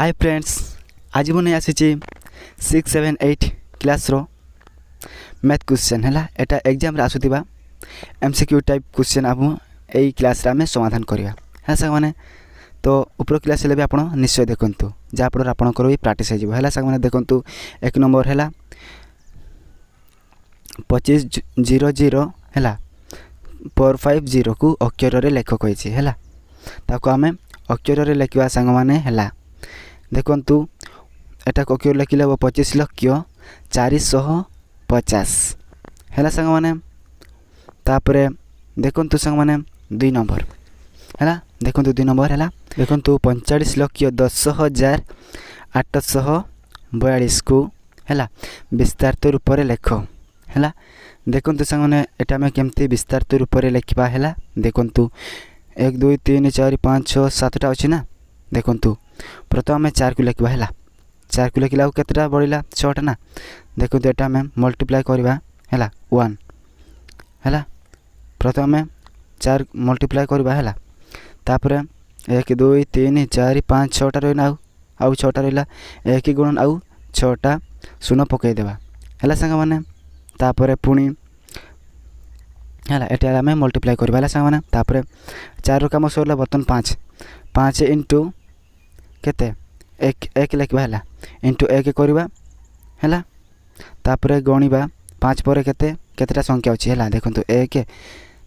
Hi friends, आज मुझे आसी 6, 7, 8 क्लास रो मैथ क्वेश्चन है एटा एग्जाम रे आसुतिबा एमसीक्यू टाइप क्वेश्चन आप यही क्लास रे आमे समाधान करवा है सांग मैंने। तो ऊपर क्लास भी आप निश्चय देखु जहाँफल आपंकर भी प्राक्ट है सांग मैंने। देखु एक नंबर है 2500 है 450 को अक्षर लेख कही है आम अक्षर लिखा सांग मैंने है। देखु एटा अक्षर लिखिले हम 25,450 है सांग मैंने। तापर देखु सांग मैंने 2 नंबर है। देखु 2 नंबर है। देखु 45,10,842 को है विस्तारित रूप से लेख है। देखु सांग मैंने एटा में केमती विस्तारित रूप से लिखा है। देखु 1 2 3 4 5 6 7टा अच्छी ना। देखु प्रथम आम 4 को लिखा है। 4 को लिखला केतटा बढ़ला 6टा ना। देखो एटा आम मल्टीप्लाई करवा है 1 है। प्रथम आम 4 मल्टीप्लाई करवा है। तापर 1 2 3 4 5 6टा रहा आउ 6टा रहा 1 गुणन आउ 6टा शून्य पकईदेवा है सांग मैंने। तापर पुणी है एटा आम मल्टीप्लाई करवा सांग मैंने। तापर 4 कम सरला बर्तन 5 इंटू केते 1 लिखा है इंटू 1 करवा है। तापर गणिबा 5 पर केतेटा संख्या अच्छी है। देखो 1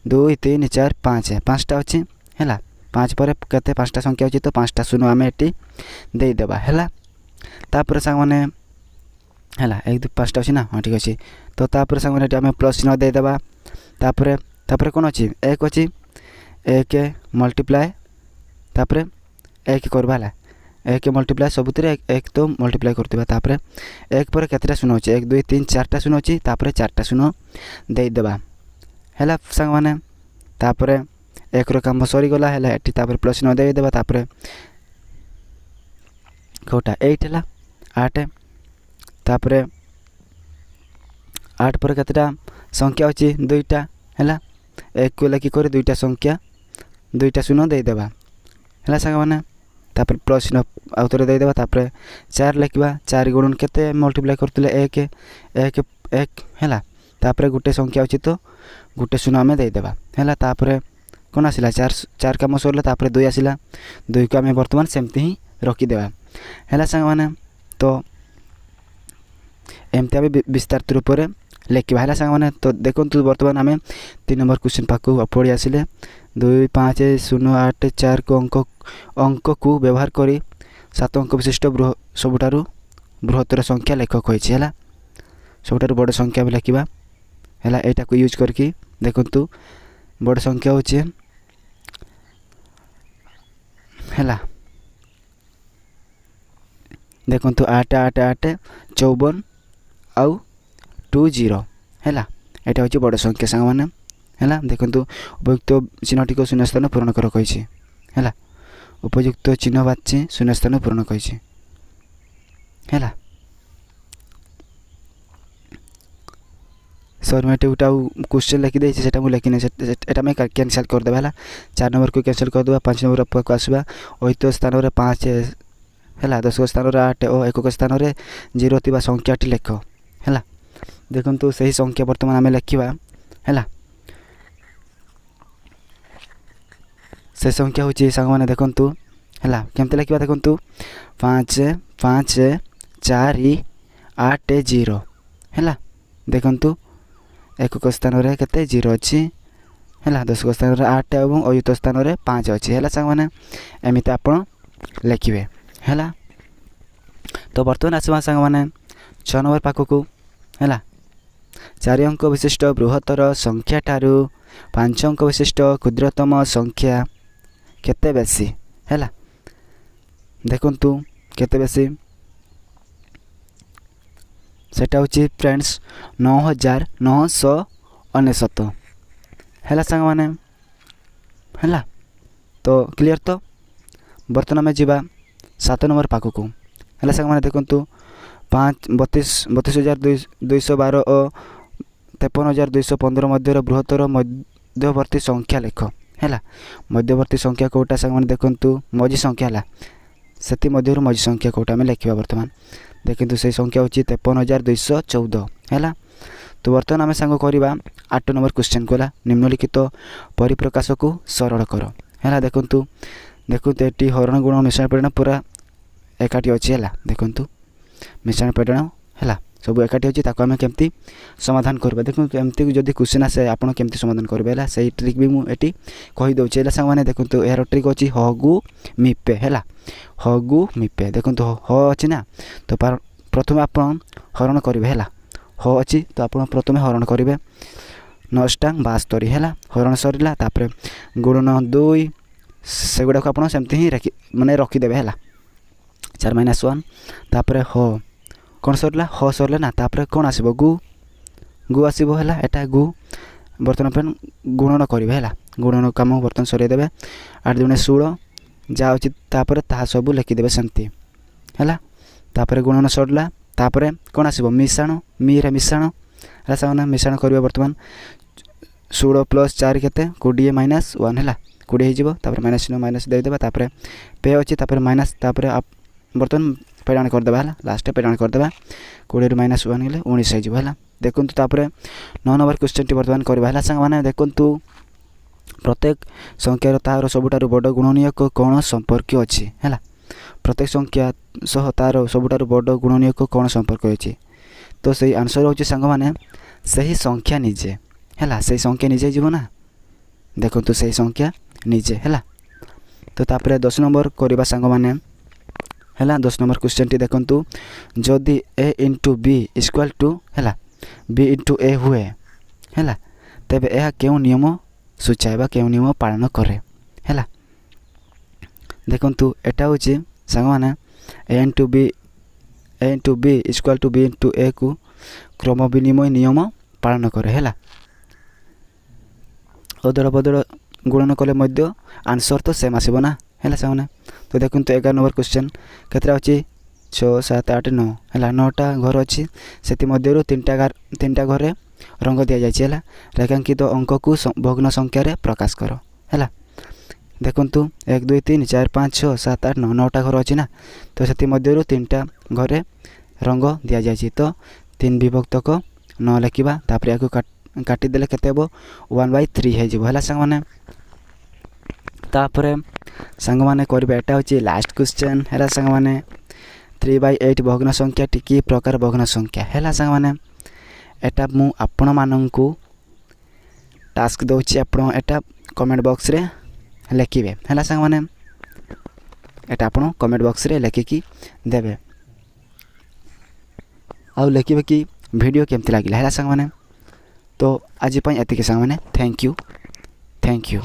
2 3 4 5टा अच्छी है। 5 पर केते 5टा संख्या अच्छी तो 5टा शून्य आम ये देदेबा है। तापर सांग मैंने है 1 2 5टा अच्छी ना। हाँ ठीक अच्छे। तो तापर सांग मैंने आम प्लस चिन्ह देदेबा। तापर कौन अच्छी 1 अच्छी 1 मल्टीप्लाई तापर 1 करवा है 1 मल्टीप्लाई सबुतिर 1 तो मल्टीप्लाई करवा। तापर 1 पर केतेटा शून्य अच्छे 1 2 3 4टा शून्य अच्छी। तापर 4टा शून्य देदेबा है सांग मैंने। तापर 1 काम सरीगला है ये प्लस चिन्ह देदेबा। तापर कौटा 8 है 8। तापर 8 पर केतेटा संख्या अच्छी 2टा है 1 को लिखिक 2टा संख्या 2टा शून्य देदेबा है सांग मैंने। तापर प्लस चिन्ह आउ थे देदेबा। तापर 4 लिखा 4 गुणन केते मल्टीप्लाई करते 1 1 1 है। तापर गोटे संख्या अच्छी तो गोटे शून्य आम देदेबा है। तापर कौन आसला 4 कम सरला। तापर 2 आसला 2 को आम बर्तमान सेमती ही रखीदेवा है सांग मैंने। तो एमती आम विस्तारित रूप से लिखा है सांग मैंने। तो देखो बर्तमान आम 3 नंबर क्वेश्चन पाक पढ़ी आसिले 2 5 0 8 4 को अंक को व्यवहार करी 7 अंक विशिष्ट सबुठारु बृहत्तर संख्या लेख कही है। सबुठारु बड़ संख्या भी लिखा है यहाँ को यूज करके। देखु बड़ संख्या होची है। देखु 8 8 8 54 आउ 20 है। यहाँ हूँ बड़ संख्या सांग मैंने है। देखु उपयुक्त चिन्हटी को शून्य स्थान पूरण कर कही है। उपयुक्त चिन्ह बाची शून्य स्थान पूरण कही है। सर मैं गोटा क्वेश्चन लिखिदे से लिखनी एटा मैं कैंसल करदे है। 4 नंबर को कैंसल करदे 5 नंबर को आसवा 8 स्थान में 5 है 10 स्थान में 8 और 1 स्थान में 0 थी संख्याटी लेख है। देखु सही संख्या बर्तमान आम लिखा है। से संख्या हूँ सांग मैंने। देखु है केमती लिखा। देखु 5 5 4 8 0 है। देखु 1 स्थान में केते 0 अच्छी है 10 स्थान में 8 और अयुत स्थान में 5 अच्छी है सांग मैंने। एमती आप लिखे है। तो बर्तमान आसवा सांग मैंने 6 नंबर पाखक है 4 अंक विशिष्ट बृहत्तर संख्या ठारू 5 अंक विशिष्ट क्षुद्रतम संख्या केते बेसी है। देखु केते बेसी सेटा हूँ फ्रेंड्स 9,999 है सांग मैंने है। तो क्लियर। तो बर्तमान में जीवा 7 नंबर पाखक है सांग मैंने। देखु 32,212 और 53,215 मध्य बृहत्तर मध्यवर्ती संख्या लेख है। मध्यवर्ती संख्या कोटा सांग मैंने। देखु मझी संख्या है ସେଥିମଧ୍ୟରୁ ମଝି ସଂଖ୍ୟା କେଉଁଟା ଆମେ ଲେଖିବା ବର୍ତ୍ତମାନ ଦେଖନ୍ତୁ ସେଇ ସଂଖ୍ୟା ହେଉଛି 53,214 ହେଲା। ତ ବର୍ତ୍ତମାନ ଆମେ ସାଙ୍ଗ କରିବା 8 ନମ୍ବର କ୍ୱେଶ୍ଚନ୍ ହେଲା ନିମ୍ନଲିଖିତ ପରିପ୍ରକାଶକୁ ସରଳ କର ହେଲା। ଦେଖନ୍ତୁ ଏଠି ହରଣ ଗୁଣ ମିଶ୍ରଣ ପରିମାଣ ପୁରା ଏକାଠି ଅଛି ହେଲା। ଦେଖନ୍ତୁ ମିଶ୍ରଣ ପରିମାଣ ହେଲା ସବୁ ଏକାଠି ଅଛି ତାକୁ ଆମେ କେମିତି ସମାଧାନ କରିବା ଦେଖନ୍ତୁ ଏମିତି ଯଦି କ୍ୱେଶ୍ଚନ୍ ଆସେ ଆପଣ କେମିତି ସମାଧାନ କରିବେ ହେଲା ସେଇ ଟ୍ରିକ୍ ବି ମୁଁ ଏଠି କହିଦେଉଛି ହେଲା ସାଙ୍ଗମାନେ। ଦେଖନ୍ତୁ ଏହାର ଟ୍ରିକ୍ ଅଛି ହଗୁ ମିପେ ହେଲା ହଗୁ ମିପେ ଦେଖନ୍ତୁ ହ ଅଛି ନା ତ ପ୍ରଥମେ ଆପଣ ହରଣ କରିବେ ହେଲା ହ ଅଛି ତ ଆପଣ ପ୍ରଥମେ ହରଣ କରିବେ 9,72 ହେଲା ହରଣ ସରିଲା ତାପରେ ଗୁଣନ 2 ସେଗୁଡ଼ାକୁ ଆପଣ ସେମିତି ହିଁ ରଖିଦେବେ ହେଲା 4 - 1 ତାପରେ ହ କ'ଣ ସରିଲା ହ ସରିଲା ନା ତାପରେ କ'ଣ ଆସିବ ଗୁ ଆସିବ ହେଲା ଏଟା ଗୁ ବର୍ତ୍ତମାନ ପାଇଁ ଗୁଣନ କରିବେ ହେଲା ଗୁଣନ କାମ ବର୍ତ୍ତମାନ ସରେଇ ଦେବେ 8 × 16 ଯାହା ଅଛି ତାପରେ ତାହା ସବୁ ଲେଖିଦେବେ ସେମିତି ହେଲା। ତାପରେ ଗୁଣନ ସରିଲା ତାପରେ କ'ଣ ଆସିବ ମିଶାଣ ମିରେ ମିଶାଣ ହେଲା ସେମାନେ ମିଶାଣ କରିବେ ବର୍ତ୍ତମାନ 16 + 4 କେତେ 20 - 1 ହେଲା 20 ହେଇଯିବ ତାପରେ -ମାଇନସ୍ ଦେଇଦେବା ତାପରେ ପେ ଅଛି ତାପରେ ମାଇନସ୍ ତାପରେ ବର୍ତ୍ତମାନ ପରିମାଣ କରିଦେବା ହେଲା ଲାଷ୍ଟରେ ପରିମାଣ କରିଦେବା 20 - 1 ହେଲେ 19 ହେଇଯିବ ହେଲା। ଦେଖନ୍ତୁ ତାପରେ 9 ନମ୍ବର କ୍ୱେଶ୍ଚନ୍ଟି ବର୍ତ୍ତମାନ କରିବା ହେଲା ସାଙ୍ଗମାନେ ଦେଖନ୍ତୁ ପ୍ରତ୍ୟେକ ସଂଖ୍ୟାର ତାହାର ସବୁଠାରୁ ବଡ଼ ଗୁଣନୀୟକ କ'ଣ ସମ୍ପର୍କୀୟ ଅଛି ହେଲା ପ୍ରତ୍ୟେକ ସଂଖ୍ୟା ସହ ତାର ସବୁଠାରୁ ବଡ଼ ଗୁଣନୀୟକ କ'ଣ ସମ୍ପର୍କ ଅଛି ତ ସେଇ ଆନ୍ସର୍ ହେଉଛି ସାଙ୍ଗମାନେ ସେହି ସଂଖ୍ୟା ନିଜେ ହେଲା ସେଇ ସଂଖ୍ୟା ନିଜେ ଯିବ ନା ଦେଖନ୍ତୁ ସେଇ ସଂଖ୍ୟା ନିଜେ ହେଲା। ତ ତାପରେ 10 ନମ୍ବର କରିବା ସାଙ୍ଗମାନେ ହେଲା 10 ନମ୍ବର କ୍ୱେଶ୍ଚନ୍ଟି ଦେଖନ୍ତୁ ଯଦି a × b = ହେଲା b × a ହୁଏ ହେଲା ତେବେ ଏହା କେଉଁ ନିୟମ ସୂଚାଏ ବା କେଉଁ ନିୟମ ପାଳନ କରେ ହେଲା। ଦେଖନ୍ତୁ ଏଟା ହେଉଛି ସାଙ୍ଗମାନେ a × b = b × a କୁ କ୍ରମ ବିନିମୟ ନିୟମ ପାଳନ କରେ ହେଲା ଅଦଳ ବଦଳ ଗୁଣନ କଲେ ମଧ୍ୟ ଆନ୍ସର୍ ତ ସେମ୍ ଆସିବ ନା ହେଲା ସାଙ୍ଗମାନେ। ତ ଦେଖନ୍ତୁ 11 ନମ୍ବର କ୍ୱେଶ୍ଚନ୍ କେତେଟା ଅଛି 6 7 8 9 ହେଲା 9ଟା ଘର ଅଛି ସେଥିମଧ୍ୟରୁ 3ଟା ଘରେ ରଙ୍ଗ ଦିଆଯାଇଛି ହେଲା ରେଖାଙ୍କିତ ଅଙ୍କକୁ ଭଗ୍ନ ସଂଖ୍ୟାରେ ପ୍ରକାଶ କର ହେଲା। ଦେଖନ୍ତୁ 1 2 3 4 5 6 7 8 9 9ଟା ଘର ଅଛି ନା ତ ସେଥିମଧ୍ୟରୁ 3ଟା ଘରେ ରଙ୍ଗ ଦିଆଯାଇଛି ତ 3 ବିଭକ୍ତକ 9 ଲେଖିବା ତାପରେ ୟାକୁ କାଟିଦେଲେ କେତେ ହେବ 1/3 ହେଇଯିବ ହେଲା ସାଙ୍ଗମାନେ। ତାପରେ ସାଙ୍ଗମାନେ କରିବା ଏଟା ହେଉଛି ଲାଷ୍ଟ କ୍ୱେଶ୍ଚନ୍ ହେଲା ସାଙ୍ଗମାନେ 3/8 ଭଗ୍ନ ସଂଖ୍ୟାଟି କି ପ୍ରକାର ଭଗ୍ନ ସଂଖ୍ୟା ହେଲା ସାଙ୍ଗମାନେ ଏଟା ମୁଁ ଆପଣମାନଙ୍କୁ ଟାସ୍କ ଦେଉଛି ଆପଣ ଏଟା କମେଣ୍ଟ ବକ୍ସରେ ଲେଖିବେ ହେଲା ସାଙ୍ଗମାନେ ଏଟା ଆପଣ କମେଣ୍ଟ ବକ୍ସରେ ଲେଖିକି ଦେବେ ଆଉ ଲେଖିବେ କି ଭିଡ଼ିଓ କେମିତି ଲାଗିଲା ହେଲା ସାଙ୍ଗମାନେ। ତ ଆଜି ପାଇଁ ଏତିକି ସାଙ୍ଗମାନେ ଥ୍ୟାଙ୍କ ୟୁ।